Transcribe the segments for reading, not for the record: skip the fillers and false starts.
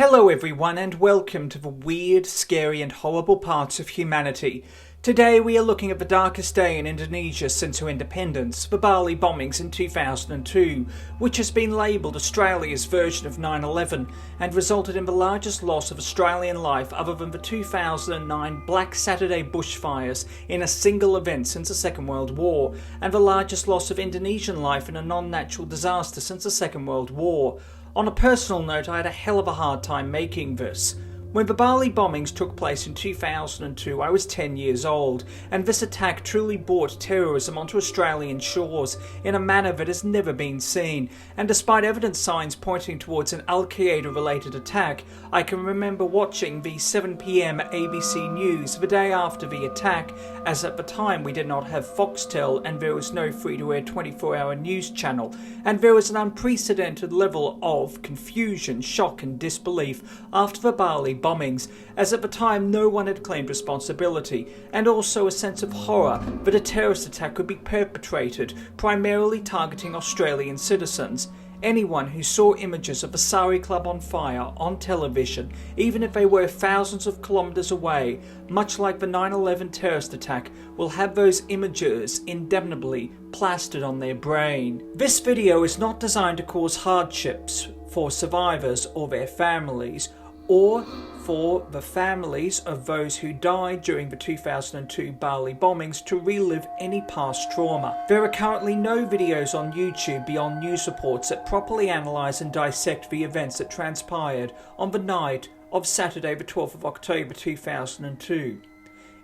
Hello everyone and welcome to the weird, scary and horrible parts of humanity. Today we are looking at the darkest day in Indonesia since her independence, the Bali Bombings in 2002, which has been labelled Australia's version of 9/11 and resulted in the largest loss of Australian life other than the 2009 Black Saturday bushfires in a single event since the Second World War, and the largest loss of Indonesian life in a non-natural disaster since the Second World War. On a personal note, I had a hell of a hard time making this. When the Bali bombings took place in 2002, I was 10 years old, and this attack truly brought terrorism onto Australian shores in a manner that has never been seen, and despite evident signs pointing towards an al-Qaeda related attack, I can remember watching the 7 PM ABC News the day after the attack, as at the time we did not have Foxtel and there was no free-to-air 24-hour news channel, and there was an unprecedented level of confusion, shock and disbelief after the Bali bombings, as at the time no one had claimed responsibility, and also a sense of horror that a terrorist attack could be perpetrated, primarily targeting Australian citizens. Anyone who saw images of the Sari Club on fire on television, even if they were thousands of kilometres away, much like the 9/11 terrorist attack, will have those images indelibly plastered on their brain. This video is not designed to cause hardships for survivors or their families, or for the families of those who died during the 2002 Bali bombings to relive any past trauma. There are currently no videos on YouTube beyond news reports that properly analyse and dissect the events that transpired on the night of Saturday the 12th of October 2002.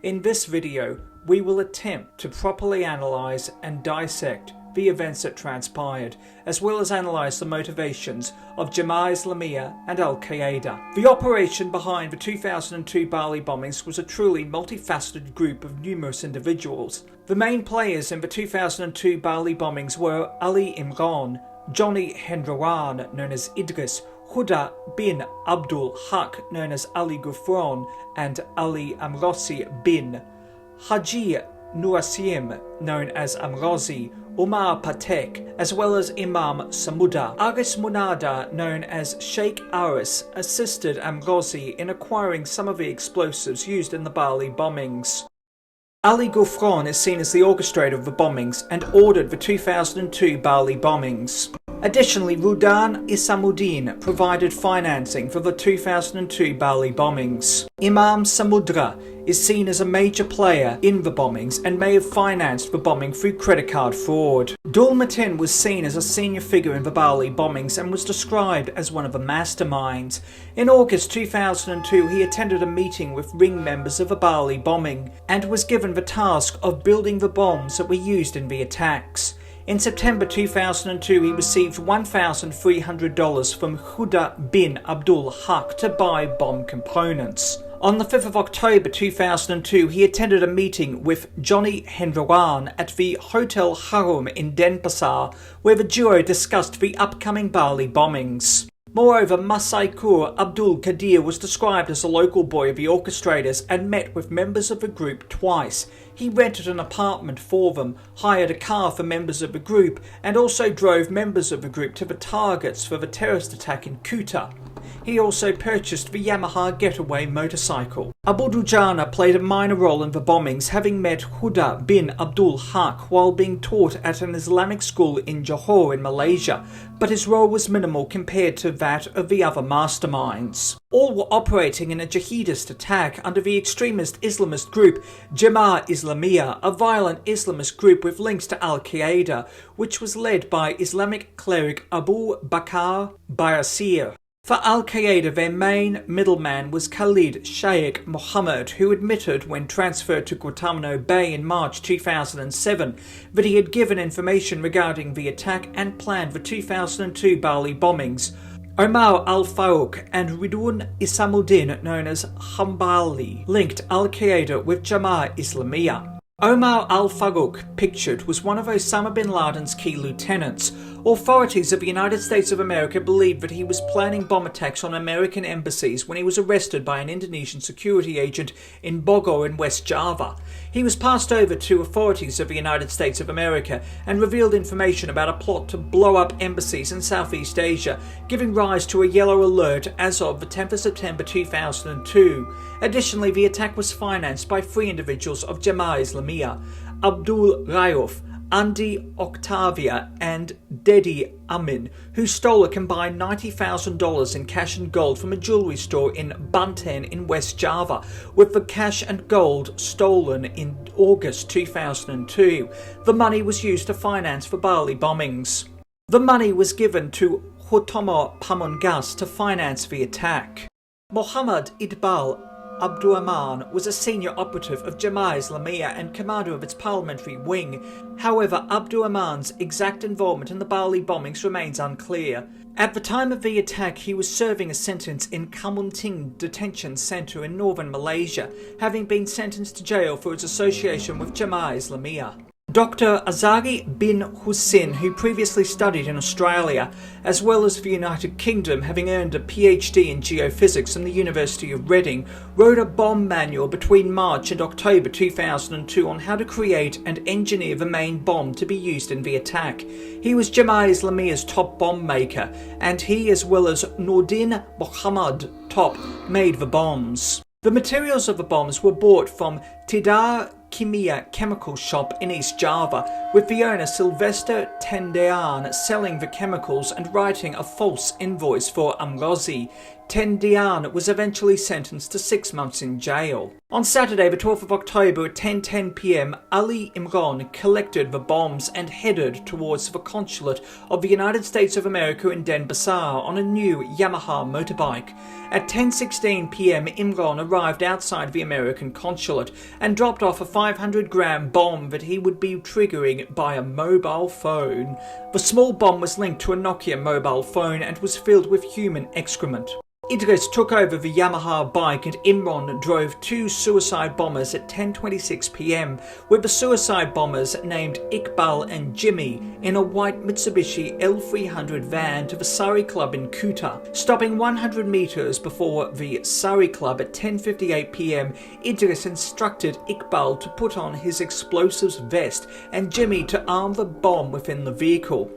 In this video, we will attempt to properly analyse and dissect the events that transpired, as well as analyse the motivations of Jemah Islamiyah and al-Qaeda. The operation behind the 2002 Bali bombings was a truly multifaceted group of numerous individuals. The main players in the 2002 Bali bombings were Ali Imran, Johnny Hendran, known as Idris, Huda bin Abdul Haq, known as Ali Gufron, and Ali Amrosi bin Haji Nurasim, known as Amrosi, Omar Patek, as well as Imam Samudar. Aris Munandar, known as Sheikh Aris, assisted Amrosi in acquiring some of the explosives used in the Bali bombings. Ali Gufron is seen as the orchestrator of the bombings and ordered the 2002 Bali bombings. Additionally, Rudan Isamuddin provided financing for the 2002 Bali bombings. Imam Samudra is seen as a major player in the bombings and may have financed the bombing through credit card fraud. Dul Matin was seen as a senior figure in the Bali bombings and was described as one of the masterminds. In August 2002, he attended a meeting with ring members of the Bali bombing and was given the task of building the bombs that were used in the attacks. In September 2002, he received $1,300 from Huda bin Abdul Haq to buy bomb components. On the 5th of October 2002, he attended a meeting with Johnny Hendran at the Hotel Harum in Denpasar, where the duo discussed the upcoming Bali bombings. Moreover, Masaikur Abdul Qadir was described as a local boy of the orchestrators and met with members of the group twice. He rented an apartment for them, hired a car for members of the group, and also drove members of the group to the targets for the terrorist attack in Kuta. He also purchased the Yamaha Getaway motorcycle. Abu Dujana played a minor role in the bombings, having met Huda bin Abdul Haq while being taught at an Islamic school in Johor in Malaysia, but his role was minimal compared to that of the other masterminds. All were operating in a jihadist attack under the extremist Islamist group Jemah Islamiyah, a violent Islamist group with links to al-Qaeda, which was led by Islamic cleric Abu Bakr Bayasir. For al-Qaeda, their main middleman was Khalid Sheikh Mohammed, who admitted when transferred to Guantanamo Bay in March 2007 that he had given information regarding the attack and planned the 2002 Bali bombings. Omar al-Faruq and Ridwan Isamuddin, known as Hambali, linked al-Qaeda with Jemah Islamiyah. Omar al-Faruq, pictured, was one of Osama bin Laden's key lieutenants. Authorities of the United States of America believed that he was planning bomb attacks on American embassies when he was arrested by an Indonesian security agent in Bogor in West Java. He was passed over to authorities of the United States of America and revealed information about a plot to blow up embassies in Southeast Asia, giving rise to a yellow alert as of the 10th of September 2002. Additionally, the attack was financed by three individuals of Jemah Islamiyah: Abdul Rauf, Andi Octavia and Dedi Amin, who stole a combined $90,000 in cash and gold from a jewellery store in Banten in West Java, with the cash and gold stolen in August 2002. The money was used to finance the Bali bombings. The money was given to Hutomo Pamungkas to finance the attack. Muhammad Iqbal Abdurrahman was a senior operative of Jemah Islamiyah and commander of its parliamentary wing. However, Abdurrahman's exact involvement in the Bali bombings remains unclear. At the time of the attack, he was serving a sentence in Kamunting Detention Centre in northern Malaysia, having been sentenced to jail for his association with Jemah Islamiyah. Dr. Azari bin Hussein, who previously studied in Australia, as well as the United Kingdom, having earned a PhD in geophysics from the University of Reading, wrote a bomb manual between March and October 2002 on how to create and engineer the main bomb to be used in the attack. He was Jemah Islamiyah's top bomb maker, and he, as well as Nordin Mohammad Top, made the bombs. The materials of the bombs were bought from Tidar Kimia chemical shop in East Java, with the owner Sylvester Tendian selling the chemicals and writing a false invoice for Amrozi. Tendian was eventually sentenced to 6 months in jail. On Saturday, the 12th of October at 10:10 p.m, Ali Imran collected the bombs and headed towards the consulate of the United States of America in Denpasar on a new Yamaha motorbike. At 10:16 p.m, Imran arrived outside the American consulate and dropped off a 500-gram bomb that he would be triggering by a mobile phone. The small bomb was linked to a Nokia mobile phone and was filled with human excrement. Idris took over the Yamaha bike and Imran drove two suicide bombers at 10:26 p.m, with the suicide bombers named Iqbal and Jimmy in a white Mitsubishi L300 van to the Sari Club in Kuta. Stopping 100 metres before the Sari Club at 10:58 p.m, Idris instructed Iqbal to put on his explosives vest and Jimmy to arm the bomb within the vehicle.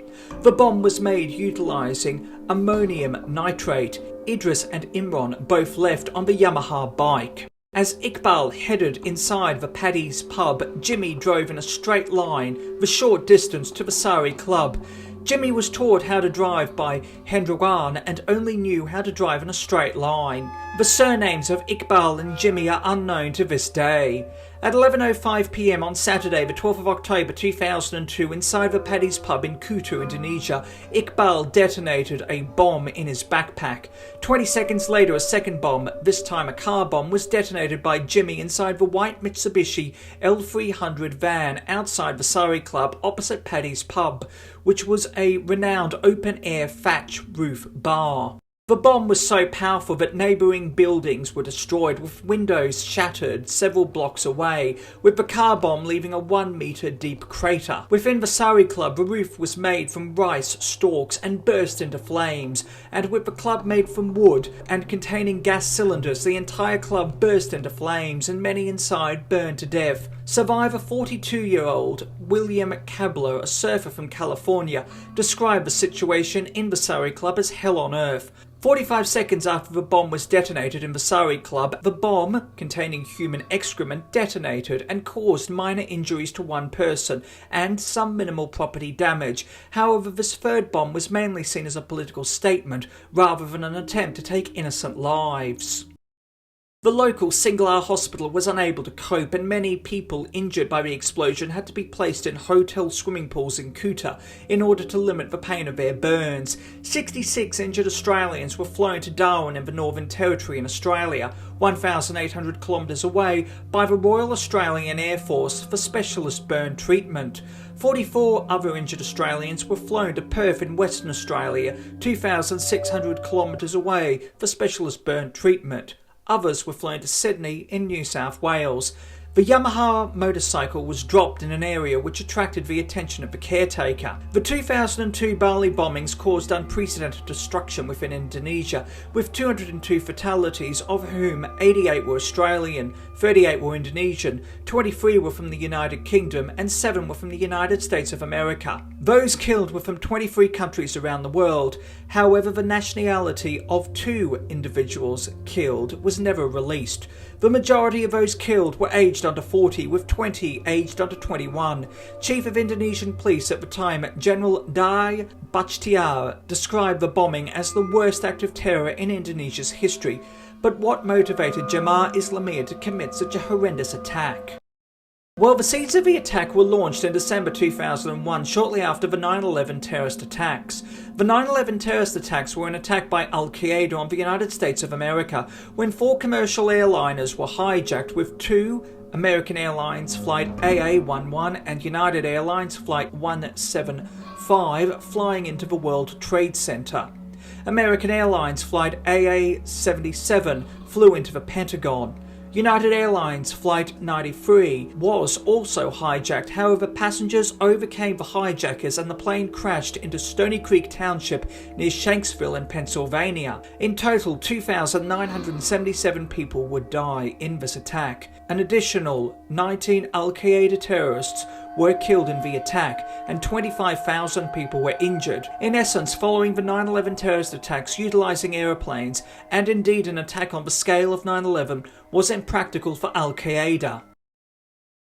The bomb was made utilising ammonium nitrate. Idris and Imran both left on the Yamaha bike. As Iqbal headed inside the Paddy's pub, Jimmy drove in a straight line the short distance to the Sari Club. Jimmy was taught how to drive by Hendran and only knew how to drive in a straight line. The surnames of Iqbal and Jimmy are unknown to this day. At 11:05 p.m. on Saturday, the 12th of October 2002, inside the Paddy's pub in Kuta, Indonesia, Iqbal detonated a bomb in his backpack. 20 seconds later, a second bomb, this time a car bomb, was detonated by Jimmy inside the white Mitsubishi L300 van outside the Sari Club opposite Paddy's pub, which was a renowned open-air thatch roof bar. The bomb was so powerful that neighbouring buildings were destroyed, with windows shattered several blocks away, with the car bomb leaving a 1-metre deep crater. Within the Sari Club, the roof was made from rice stalks and burst into flames, and with the club made from wood and containing gas cylinders, the entire club burst into flames and many inside burned to death. Survivor 42-year-old William Cabler, a surfer from California, described the situation in the Sari Club as hell on earth. 45 seconds after the bomb was detonated in the Sari Club, the bomb, containing human excrement, detonated and caused minor injuries to one person and some minimal property damage. However, this third bomb was mainly seen as a political statement rather than an attempt to take innocent lives. The local single-hour hospital was unable to cope, and many people injured by the explosion had to be placed in hotel swimming pools in Kuta in order to limit the pain of their burns. 66 injured Australians were flown to Darwin in the Northern Territory in Australia, 1,800 kilometres away, by the Royal Australian Air Force for specialist burn treatment. 44 other injured Australians were flown to Perth in Western Australia, 2,600 kilometres away, for specialist burn treatment. Others were flown to Sydney in New South Wales. The Yamaha motorcycle was dropped in an area which attracted the attention of the caretaker. The 2002 Bali bombings caused unprecedented destruction within Indonesia, with 202 fatalities, of whom 88 were Australian, 38 were Indonesian, 23 were from the United Kingdom, and 7 were from the United States of America. Those killed were from 23 countries around the world. However, the nationality of 2 individuals killed was never released. The majority of those killed were aged under 40, with 20 aged under 21. Chief of Indonesian Police at the time, General Dai Bachtiar, described the bombing as the worst act of terror in Indonesia's history. But what motivated Jemah Islamiyah to commit such a horrendous attack? Well, the seeds of the attack were launched in December 2001, shortly after the 9/11 terrorist attacks. The 9/11 terrorist attacks were an attack by al-Qaeda on the United States of America, when 4 commercial airliners were hijacked, with 2 American Airlines Flight AA-11 and United Airlines Flight 175 flying into the World Trade Center. American Airlines Flight AA-77 flew into the Pentagon. United Airlines Flight 93 was also hijacked. However, passengers overcame the hijackers and the plane crashed into Stony Creek Township near Shanksville in Pennsylvania. In total, 2,977 people would die in this attack. An additional 19 al-Qaeda terrorists were killed in the attack, and 25,000 people were injured. In essence, following the 9/11 terrorist attacks, utilizing aeroplanes, and indeed an attack on the scale of 9/11, was impractical for al-Qaeda.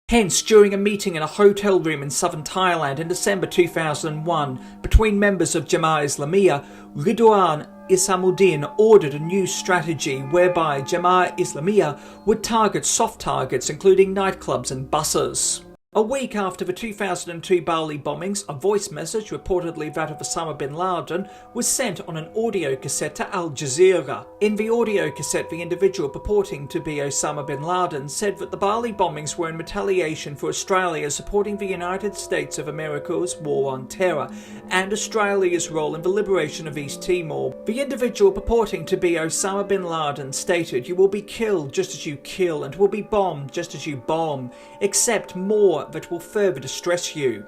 Hence, during a meeting in a hotel room in southern Thailand in December 2001 between members of Jemah Islamiyah, Ridwan Isamuddin ordered a new strategy whereby Jemah Islamiyah would target soft targets, including nightclubs and buses. A week after the 2002 Bali bombings, a voice message, reportedly that of Osama bin Laden, was sent on an audio cassette to Al Jazeera. In the audio cassette, the individual purporting to be Osama bin Laden said that the Bali bombings were in retaliation for Australia supporting the United States of America's war on terror and Australia's role in the liberation of East Timor. The individual purporting to be Osama bin Laden stated, "You will be killed just as you kill and will be bombed just as you bomb, except more that will further distress you."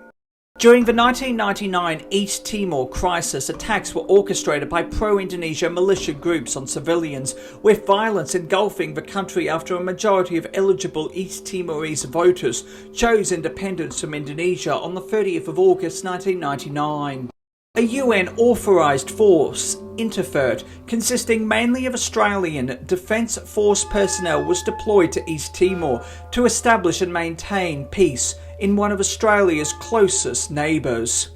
During the 1999 East Timor crisis, attacks were orchestrated by pro-Indonesia militia groups on civilians, with violence engulfing the country after a majority of eligible East Timorese voters chose independence from Indonesia on the 30th of August 1999. A UN-authorised force, Interfert, consisting mainly of Australian Defence Force personnel, was deployed to East Timor to establish and maintain peace in one of Australia's closest neighbours.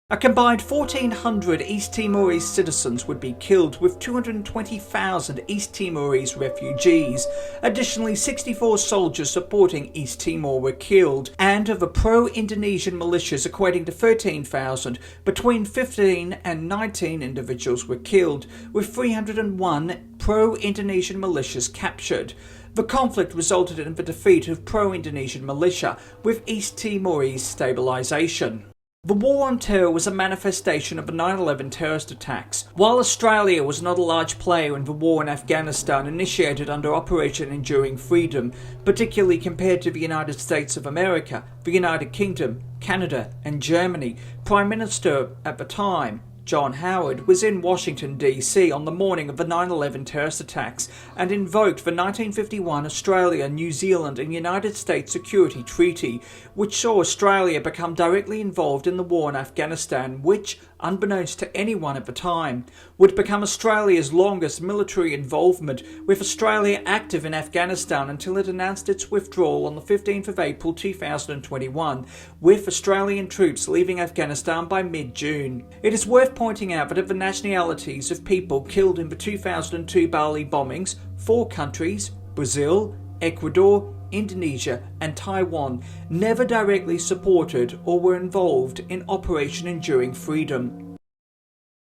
A combined 1,400 East Timorese citizens would be killed, with 220,000 East Timorese refugees. Additionally, 64 soldiers supporting East Timor were killed, and of the pro-Indonesian militias equating to 13,000, between 15 and 19 individuals were killed, with 301 pro-Indonesian militias captured. The conflict resulted in the defeat of pro-Indonesian militia, with East Timorese stabilisation. The war on terror was a manifestation of the 9/11 terrorist attacks. While Australia was not a large player in the war in Afghanistan initiated under Operation Enduring Freedom, particularly compared to the United States of America, the United Kingdom, Canada and Germany, Prime Minister at the time, John Howard, was in Washington, D.C. on the morning of the 9/11 terrorist attacks and invoked the 1951 Australia, New Zealand and United States Security Treaty, which saw Australia become directly involved in the war in Afghanistan, which, unbeknownst to anyone at the time, would become Australia's longest military involvement, with Australia active in Afghanistan until it announced its withdrawal on the 15th of April 2021, with Australian troops leaving Afghanistan by mid-June. It is worth pointing out that of the nationalities of people killed in the 2002 Bali bombings, 4 countries, Brazil, Ecuador, Indonesia and Taiwan, never directly supported or were involved in Operation Enduring Freedom.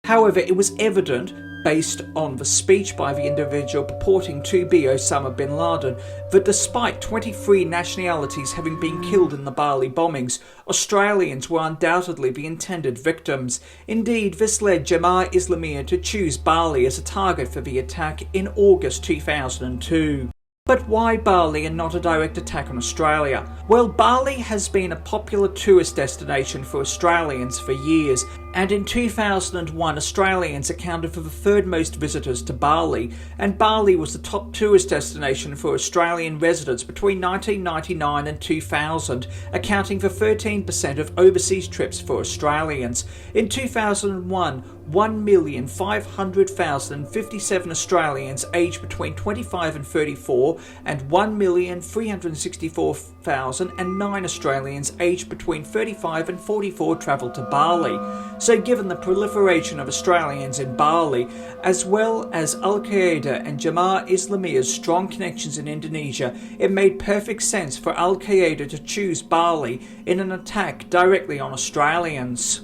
However, it was evident, based on the speech by the individual purporting to be Osama bin Laden, that despite 23 nationalities having been killed in the Bali bombings, Australians were undoubtedly the intended victims. Indeed, this led Jemah Islamiyah to choose Bali as a target for the attack in August 2002. But why Bali and not a direct attack on Australia? Well, Bali has been a popular tourist destination for Australians for years, and in 2001 Australians accounted for the third most visitors to Bali, and Bali was the top tourist destination for Australian residents between 1999 and 2000, accounting for 13% of overseas trips for Australians. In 2001, 1,500,057 Australians aged between 25 and 34 and 1,364,009 Australians aged between 35 and 44 travelled to Bali. So given the proliferation of Australians in Bali, as well as al-Qaeda and Jemah Islamiyah's strong connections in Indonesia, it made perfect sense for al-Qaeda to choose Bali in an attack directly on Australians.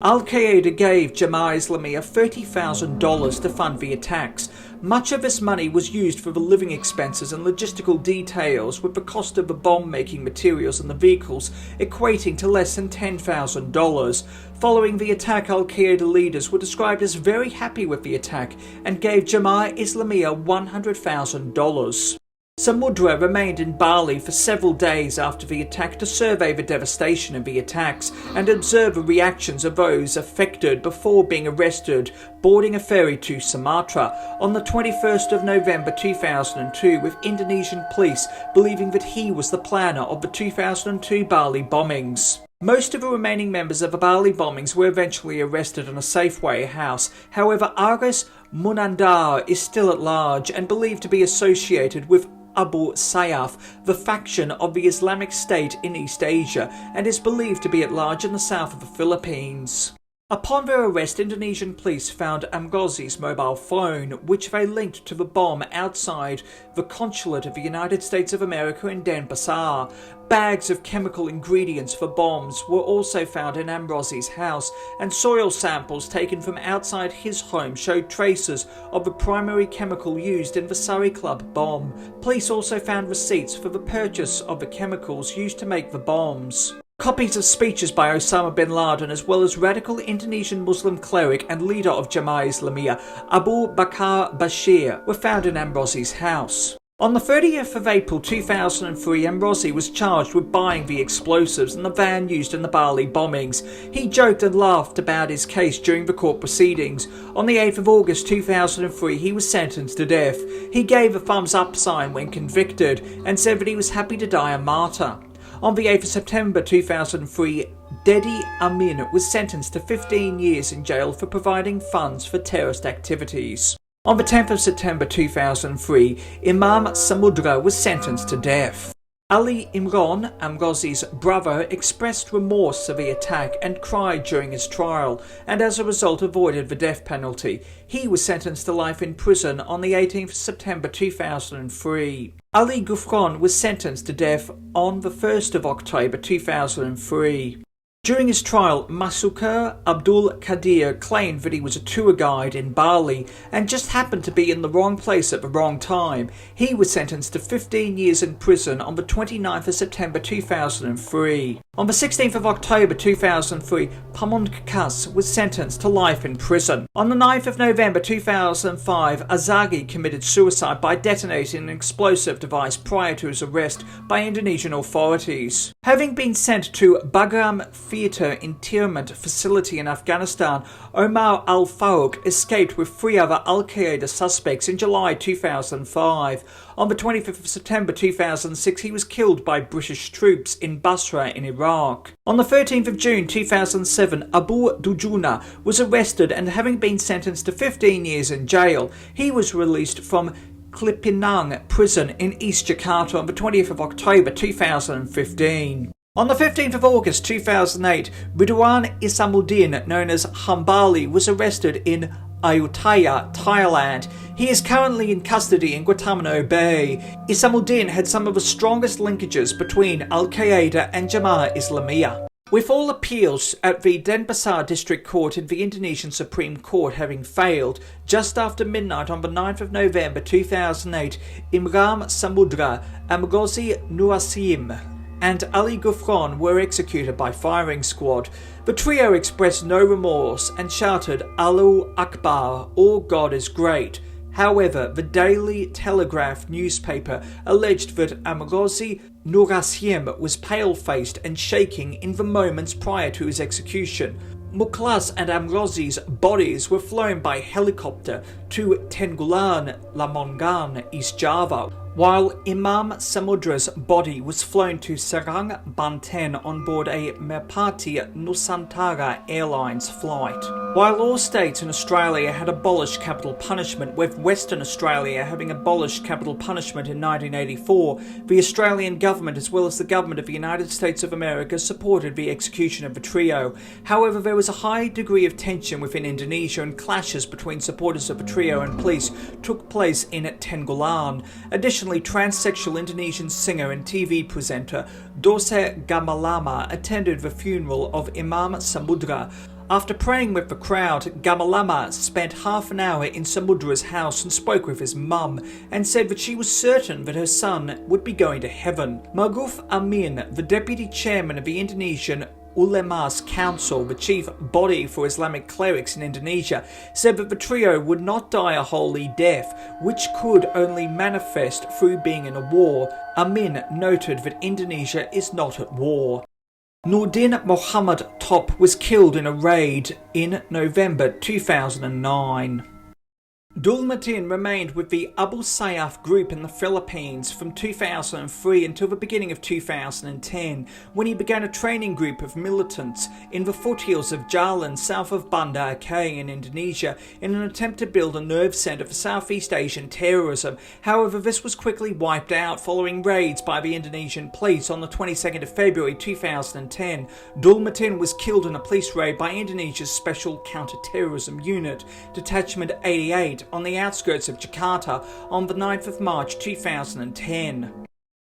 Al-Qaeda gave Jemah Islamiyah $30,000 to fund the attacks. Much of this money was used for the living expenses and logistical details, with the cost of the bomb-making materials and the vehicles equating to less than $10,000. Following the attack, Al-Qaeda leaders were described as very happy with the attack and gave Jemah Islamiyah $100,000. Samudra remained in Bali for several days after the attack to survey the devastation of the attacks and observe the reactions of those affected before being arrested boarding a ferry to Sumatra on the 21st of November 2002, with Indonesian police believing that he was the planner of the 2002 Bali bombings. Most of the remaining members of the Bali bombings were eventually arrested in a Safeway house. However, Agus Munandar is still at large and believed to be associated with Abu Sayyaf, the faction of the Islamic State in East Asia, and is believed to be at large in the south of the Philippines. Upon their arrest, Indonesian police found Amgozzi's mobile phone, which they linked to the bomb outside the consulate of the United States of America in Denpasar. Bags of chemical ingredients for bombs were also found in Amgozzi's house, and soil samples taken from outside his home showed traces of the primary chemical used in the Surrey Club bomb. Police also found receipts for the purchase of the chemicals used to make the bombs. Copies of speeches by Osama bin Laden, as well as radical Indonesian Muslim cleric and leader of Jemah Islamiyah, Abu Bakar Bashir, were found in Amgozzi's house. On the 30th of April 2003, Amgozzi was charged with buying the explosives in the van used in the Bali bombings. He joked and laughed about his case during the court proceedings. On the 8th of August 2003, he was sentenced to death. He gave a thumbs up sign when convicted and said that he was happy to die a martyr. On the 8th of September 2003, Dedi Amin was sentenced to 15 years in jail for providing funds for terrorist activities. On the 10th of September 2003, Imam Samudra was sentenced to death. Ali Imran, Amgozzi's brother, expressed remorse for the attack and cried during his trial, and as a result avoided the death penalty. He was sentenced to life in prison on the 18th of September 2003. Ali Gufran was sentenced to death on the 1st of October 2003. During his trial, Masuker Abdul Qadir claimed that he was a tour guide in Bali and just happened to be in the wrong place at the wrong time. He was sentenced to 15 years in prison on the 29th of September 2003. On the 16th of October 2003, Pamungkas was sentenced to life in prison. On the 9th of November 2005, Azagi committed suicide by detonating an explosive device prior to his arrest by Indonesian authorities. Having been sent to Bagram Theatre Interment Facility in Afghanistan, Omar al-Faruq escaped with 3 other al-Qaeda suspects in July 2005. On the 25th of September 2006, he was killed by British troops in Basra in Iraq. On the 13th of June 2007, Abu Dujuna was arrested and, having been sentenced to 15 years in jail, he was released from Klipinang prison in East Jakarta on the 20th of October 2015. On the 15th of August 2008, Ridwan Isamuddin, known as Hambali, was arrested in Ayutthaya, Thailand. He is currently in custody in Guantanamo Bay. Isamuddin had some of the strongest linkages between al-Qaeda and Jemah Islamiyah. With all appeals at the Denpasar District Court in the Indonesian Supreme Court having failed, just after midnight on the 9th of November 2008, Imran Samudra, Amgozzi Nuasim and Ali Gufran were executed by firing squad. The trio expressed no remorse and shouted Allahu Akbar, all God is great. However, the Daily Telegraph newspaper alleged that Amrozi Nurasiem was pale-faced and shaking in the moments prior to his execution. Mukhlas and Amrozi's bodies were flown by helicopter to Tenggulan, Lamongan, East Java, while Imam Samudra's body was flown to Serang, Banten on board a Merpati Nusantara Airlines flight. While all states in Australia had abolished capital punishment, with Western Australia having abolished capital punishment in 1984, the Australian government as well as the government of the United States of America supported the execution of the trio. However, there was a high degree of tension within Indonesia, and clashes between supporters of the trio and police took place in Tenggulan. Additionally, transsexual Indonesian singer and TV presenter Dorce Gamalama attended the funeral of Imam Samudra. After praying with the crowd, Gamalama spent half an hour in Samudra's house and spoke with his mum, and said that she was certain that her son would be going to heaven. Maruf Amin, the deputy chairman of the Indonesian Ulema's Council, the chief body for Islamic clerics in Indonesia, said that the trio would not die a holy death, which could only manifest through being in a war. Amin noted that Indonesia is not at war. Nordin Mohammed Top was killed in a raid in November 2009. Dulmatin remained with the Abu Sayyaf group in the Philippines from 2003 until the beginning of 2010, when he began a training group of militants in the foothills of Jalan south of Banda Aceh in Indonesia in an attempt to build a nerve centre for Southeast Asian terrorism. However, this was quickly wiped out following raids by the Indonesian police on the 22nd of February 2010. Dulmatin was killed in a police raid by Indonesia's Special Counter-Terrorism Unit, Detachment 88, on the outskirts of Jakarta on the 9th of March 2010.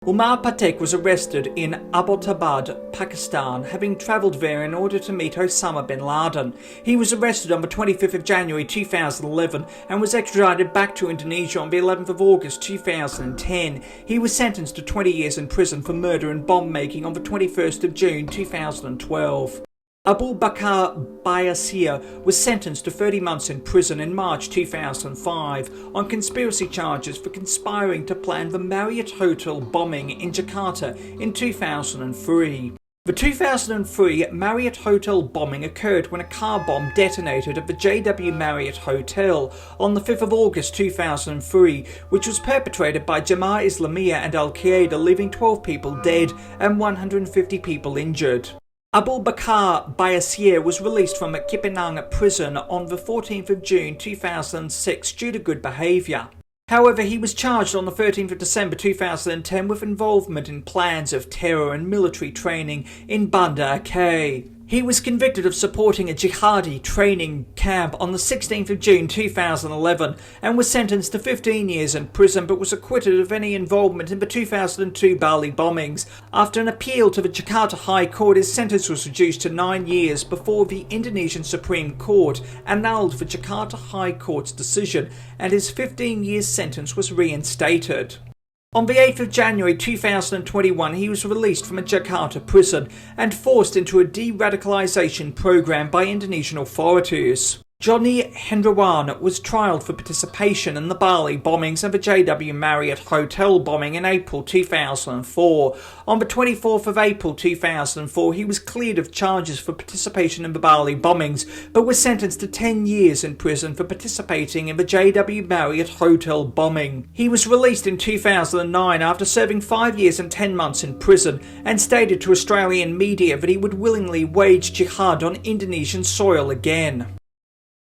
Omar Patek was arrested in Abbottabad, Pakistan, having travelled there in order to meet Osama bin Laden. He was arrested on the 25th of January 2011 and was extradited back to Indonesia on the 11th of August 2010. He was sentenced to 20 years in prison for murder and bomb making on the 21st of June 2012. Abu Bakr Bayasir was sentenced to 30 months in prison in March 2005 on conspiracy charges for conspiring to plan the Marriott hotel bombing in Jakarta in 2003. The 2003 Marriott hotel bombing occurred when a car bomb detonated at the JW Marriott Hotel on the 5th of August 2003, which was perpetrated by Jemah Islamiyah and al-Qaeda, leaving 12 people dead and 150 people injured. Abu Bakr Bayasir was released from Kippenang prison on the 14th of June 2006 due to good behaviour. However, he was charged on the 13th of December 2010 with involvement in plans of terror and military training in Banda Aceh. He was convicted of supporting a jihadi training camp on the 16th of June 2011 and was sentenced to 15 years in prison, but was acquitted of any involvement in the 2002 Bali bombings. After an appeal to the Jakarta High Court, his sentence was reduced to 9 years before the Indonesian Supreme Court annulled the Jakarta High Court's decision, and his 15-year sentence was reinstated. On the 8th of January 2021, he was released from a Jakarta prison and forced into a de-radicalisation program by Indonesian authorities. Johnny Hendran was trialled for participation in the Bali bombings and the JW Marriott hotel bombing in April 2004. On the 24th of April 2004, he was cleared of charges for participation in the Bali bombings, but was sentenced to 10 years in prison for participating in the JW Marriott hotel bombing. He was released in 2009 after serving 5 years and 10 months in prison, and stated to Australian media that he would willingly wage jihad on Indonesian soil again.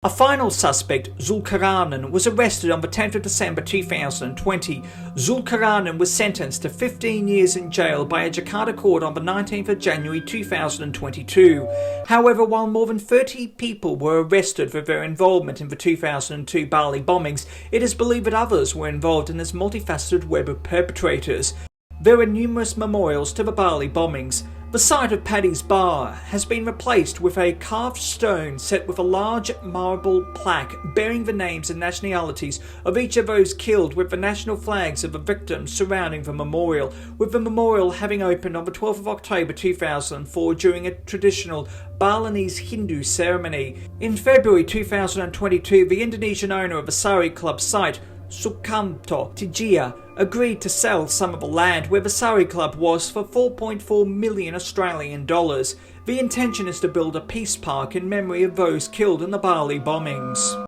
A final suspect, Zulkarnain, was arrested on the 10th of December 2020. Zulkarnain was sentenced to 15 years in jail by a Jakarta court on the 19th of January 2022. However, while more than 30 people were arrested for their involvement in the 2002 Bali bombings, it is believed that others were involved in this multifaceted web of perpetrators. There are numerous memorials to the Bali bombings. The site of Paddy's Bar has been replaced with a carved stone set with a large marble plaque bearing the names and nationalities of each of those killed, with the national flags of the victims surrounding the memorial, with the memorial having opened on the 12th of October 2004 during a traditional Balinese Hindu ceremony. In February 2022, the Indonesian owner of the Sari Club site, Sukamto Tijia, agreed to sell some of the land where the Sari Club was for 4.4 million Australian dollars. The intention is to build a peace park in memory of those killed in the Bali bombings.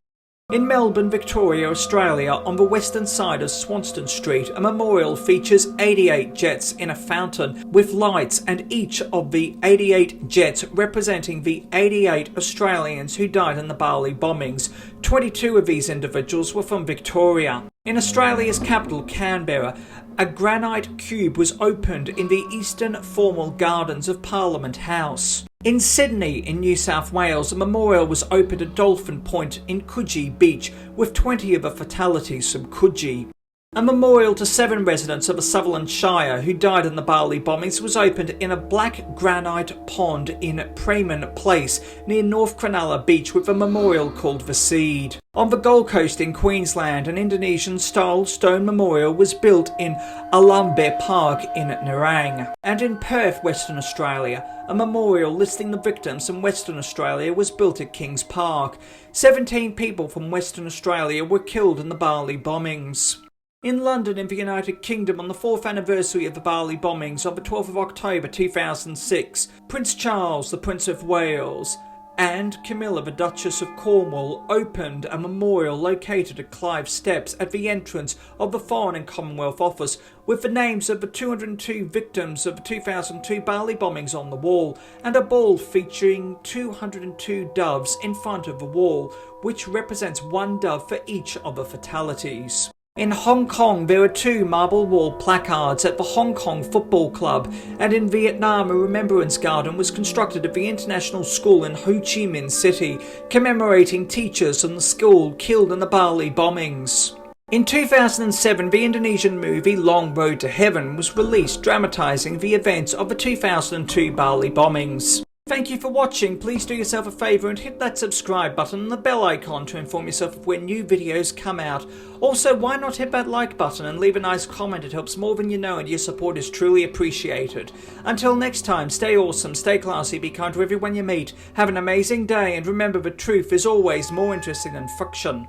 In Melbourne, Victoria, Australia, on the western side of Swanston Street, a memorial features 88 jets in a fountain with lights, and each of the 88 jets representing the 88 Australians who died in the Bali bombings. 22 of these individuals were from Victoria. In Australia's capital, Canberra, a granite cube was opened in the eastern formal gardens of Parliament House. In Sydney, in New South Wales, a memorial was opened at Dolphin Point in Coogee Beach, with 20 of the fatalities from Coogee. A memorial to 7 residents of the Sutherland Shire who died in the Bali bombings was opened in a black granite pond in Pramen Place near North Cronulla Beach, with a memorial called The Seed. On the Gold Coast in Queensland, an Indonesian-style stone memorial was built in Alambe Park in Nerang. And in Perth, Western Australia, a memorial listing the victims in Western Australia was built at Kings Park. 17 people from Western Australia were killed in the Bali bombings. In London, in the United Kingdom, on the 4th anniversary of the Bali bombings on the 12th of October 2006, Prince Charles, the Prince of Wales, and Camilla, the Duchess of Cornwall, opened a memorial located at Clive Steps at the entrance of the Foreign and Commonwealth Office, with the names of the 202 victims of the 2002 Bali bombings on the wall, and a ball featuring 202 doves in front of the wall, which represents one dove for each of the fatalities. In Hong Kong, there are 2 marble wall placards at the Hong Kong Football Club, and in Vietnam, a remembrance garden was constructed at the International School in Ho Chi Minh City, commemorating teachers in the school killed in the Bali bombings. In 2007, the Indonesian movie Long Road to Heaven was released, dramatising the events of the 2002 Bali bombings. Thank you for watching. Please do yourself a favour and hit that subscribe button and the bell icon to inform yourself of when new videos come out. Also, why not hit that like button and leave a nice comment? It helps more than you know, and your support is truly appreciated. Until next time, stay awesome, stay classy, be kind to everyone you meet, have an amazing day, and remember, the truth is always more interesting than fiction.